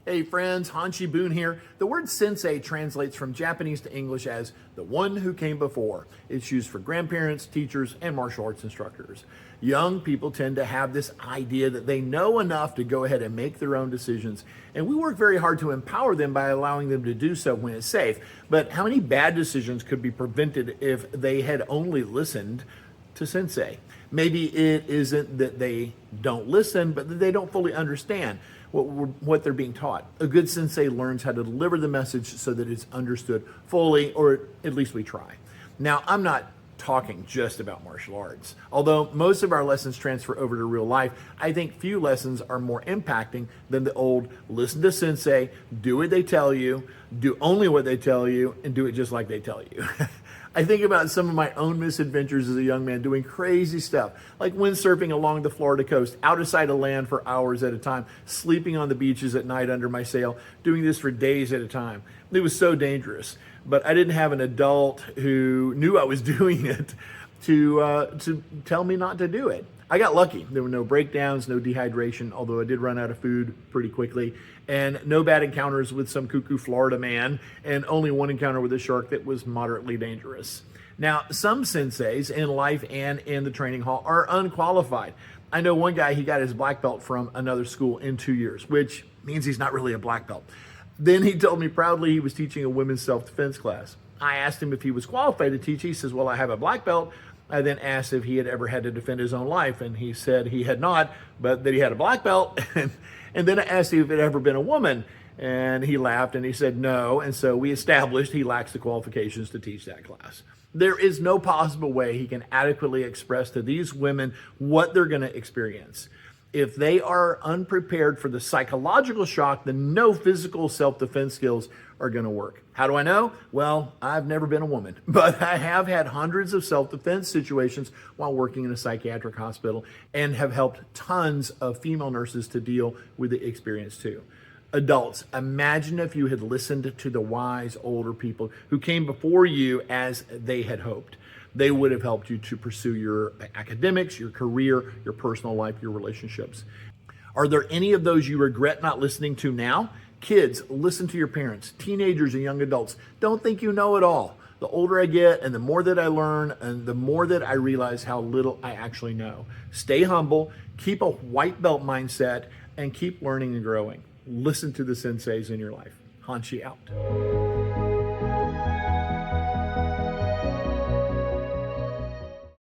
Hey friends, Hanshi Boone here. The word sensei translates from Japanese to English as the one who came before. It's used for grandparents, teachers, and martial arts instructors. Young people tend to have this idea that they know enough to go ahead and make their own decisions, and we work very hard to empower them by allowing them to do so when it's safe. But how many bad decisions could be prevented if they had only listened to Sensei? Maybe it isn't that they don't listen, but that they don't fully understand what they're being taught. A good sensei learns how to deliver the message so that it's understood fully, or at least we try. Now, I'm not talking just about martial arts. Although most of our lessons transfer over to real life, I think few lessons are more impacting than the old listen to sensei, do what they tell you, do only what they tell you, and do it just like they tell you. I think about some of my own misadventures as a young man doing crazy stuff, like windsurfing along the Florida coast, out of sight of land for hours at a time, sleeping on the beaches at night under my sail, doing this for days at a time. It was so dangerous, but I didn't have an adult who knew I was doing it to tell me not to do it. I got lucky. There were no breakdowns, no dehydration, although I did run out of food pretty quickly, and no bad encounters with some cuckoo Florida man, and only one encounter with a shark that was moderately dangerous. Now, some senseis in life and in the training hall are unqualified. I know one guy, he got his black belt from another school in 2 years, which means he's not really a black belt. Then he told me proudly he was teaching a women's self-defense class. I asked him if he was qualified to teach. He says, well, I have a black belt. I then asked if he had ever had to defend his own life, and he said he had not, but that he had a black belt. And then I asked him if it had ever been a woman, and he laughed and he said no, and so we established he lacks the qualifications to teach that class. There is no possible way he can adequately express to these women what they're going to experience. If they are unprepared for the psychological shock, then no physical self-defense skills are going to work. How do I know? Well, I've never been a woman, but I have had hundreds of self-defense situations while working in a psychiatric hospital and have helped tons of female nurses to deal with the experience too. Adults, imagine if you had listened to the wise older people who came before you as they had hoped. They would have helped you to pursue your academics, your career, your personal life, your relationships. Are there any of those you regret not listening to now? Kids, listen to your parents. Teenagers and young adults, don't think you know it all. The older I get and the more that I learn and the more that I realize how little I actually know. Stay humble, keep a white belt mindset, and keep learning and growing. Listen to the senseis in your life. Hanshi out.